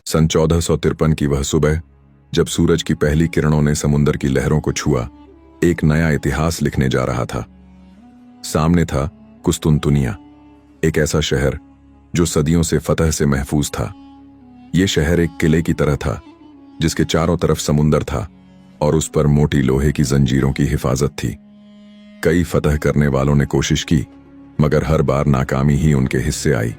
सन 1453 की वह सुबह, जब सूरज की पहली किरणों ने समुद्र की लहरों को छुआ, एक नया इतिहास लिखने जा रहा था। सामने था कुस्तुनतुनिया, एक ऐसा शहर जो सदियों से फतह से महफूज था। ये शहर एक किले की तरह था, जिसके चारों तरफ समुंदर था और उस पर मोटी लोहे की जंजीरों की हिफाजत थी। कई फतह करने वालों ने कोशिश की, मगर हर बार नाकामी ही उनके हिस्से आई।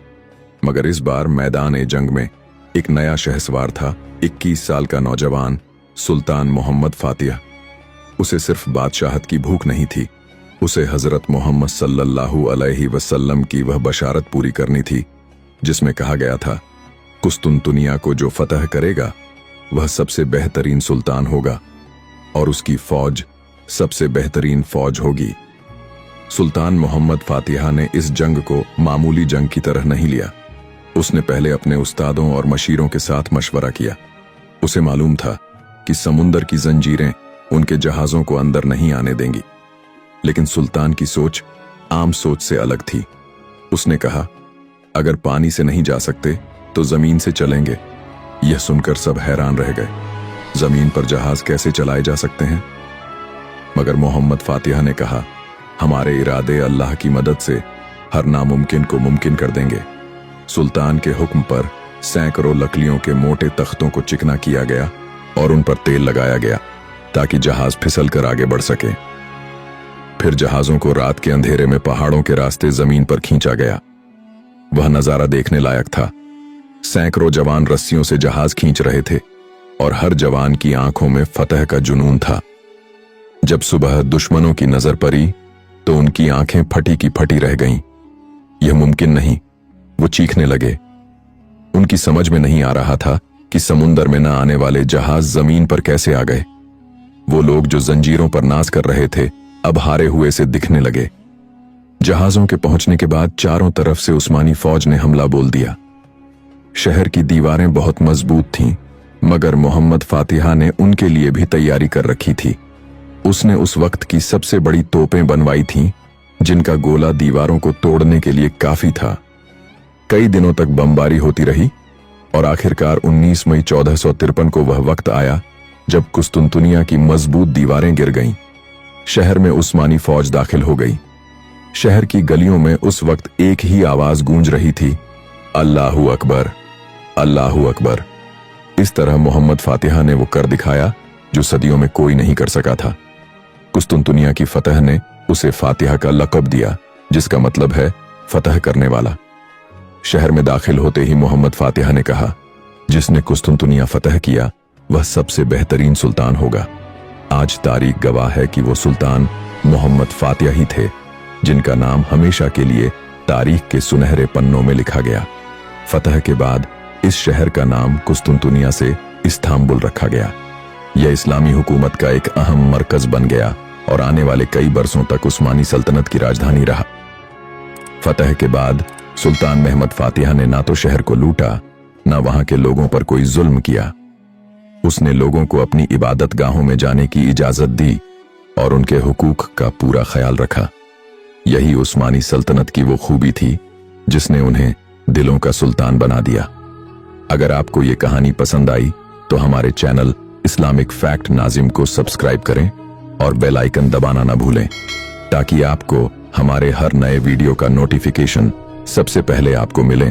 मगर इस बार मैदान-ए-जंग में एक नया शहसवार था, 21 साल का नौजवान सुल्तान मोहम्मद फातिह। उसे सिर्फ बादशाहत की भूख नहीं थी, उसे हजरत मोहम्मद सल्लल्लाहु अलैहि वसल्लम की वह बशारत पूरी करनी थी, जिसमें कहा गया था, कुस्तुनतुनिया को जो फतह करेगा वह सबसे बेहतरीन सुल्तान होगा और उसकी फौज सबसे बेहतरीन फौज होगी। सुल्तान मोहम्मद फातिह ने इस जंग को मामूली जंग की तरह नहीं लिया। उसने पहले अपने उस्तादों और मशीरों के साथ मशवरा किया। उसे मालूम था कि समुंदर की जंजीरें उनके जहाजों को अंदर नहीं आने देंगी, लेकिन सुल्तान की सोच आम सोच से अलग थी। उसने कहा, अगर पानी से नहीं जा सकते तो जमीन से चलेंगे। यह सुनकर सब हैरान रह गए। जमीन पर जहाज कैसे चलाए जा सकते हैं? मगर मोहम्मद फातिह ने कहा, हमारे इरादे अल्लाह की मदद से हर नामुमकिन को मुमकिन कर देंगे। सुल्तान के हुक्म पर सैकड़ों लकड़ियों के मोटे तख्तों को चिकना किया गया और उन पर तेल लगाया गया ताकि जहाज फिसल कर आगे बढ़ सके। फिर जहाजों को रात के अंधेरे में पहाड़ों के रास्ते जमीन पर खींचा गया। वह नजारा देखने लायक था। सैकड़ों जवान रस्सियों से जहाज खींच रहे थे और हर जवान की आंखों में फतह का जुनून था। जब सुबह दुश्मनों की नजर पड़ी तो उनकी आंखें फटी की फटी रह गईं। यह मुमकिन नहीं, वो चीखने लगे। उनकी समझ में नहीं आ रहा था कि समुंदर में न आने वाले जहाज जमीन पर कैसे आ गए। वो लोग जो जंजीरों पर नाज कर रहे थे, अब हारे हुए से दिखने लगे। जहाजों के पहुंचने के बाद चारों तरफ से उस्मानी फौज ने हमला बोल दिया। शहर की दीवारें बहुत मजबूत थीं, मगर मोहम्मद फातिह ने उनके लिए भी तैयारी कर रखी थी। उसने उस वक्त की सबसे बड़ी तोपें बनवाई थीं, जिनका गोला दीवारों को तोड़ने के लिए काफी था। कई दिनों तक बमबारी होती रही और आखिरकार 19 मई 1453 को वह वक्त आया जब कुस्तुनतुनिया की मजबूत दीवारें गिर गईं। शहर में उस्मानी फौज दाखिल हो गई। शहर की गलियों में उस वक्त एक ही आवाज गूंज रही थी, अल्लाहु अकबर, अल्लाहु अकबर। इस तरह मोहम्मद फातिह ने वो कर दिखाया जो सदियों में कोई नहीं कर सका था। कुस्तुनतुनिया की फतह ने उसे फातिह का लक़ब दिया, जिसका मतलब है फतह करने वाला। शहर में दाखिल होते ही मोहम्मद फातिह ने कहा, जिसने कुस्तुनतुनिया फतह किया वह सबसे बेहतरीन सुल्तान होगा। आज तारीख गवाह है कि वो सुल्तान मोहम्मद फातिह ही थे, जिनका नाम हमेशा के लिए तारीख के सुनहरे पन्नों में लिखा गया। फतह के बाद इस शहर का नाम कुस्तुनतुनिया से इस्तांबुल रखा गया। यह इस्लामी हुकूमत का एक अहम मरकज बन गया और आने वाले कई बरसों तक उस्मानी सल्तनत की राजधानी रहा। फतह के बाद सुल्तान मोहम्मद फातिह ने ना तो शहर को लूटा, ना वहां के लोगों पर कोई जुल्म किया। उसने लोगों को अपनी इबादत गाहों में जाने की इजाजत दी और उनके हुकूक का पूरा ख्याल रखा। यही उस्मानी सल्तनत की वो खूबी थी जिसने उन्हें दिलों का सुल्तान बना दिया। अगर आपको ये कहानी पसंद आई तो हमारे चैनल इस्लामिक फैक्ट नाजिम को सब्सक्राइब करें और बेल आइकन दबाना ना भूलें, ताकि आपको हमारे हर नए वीडियो का नोटिफिकेशन सबसे पहले आपको मिले।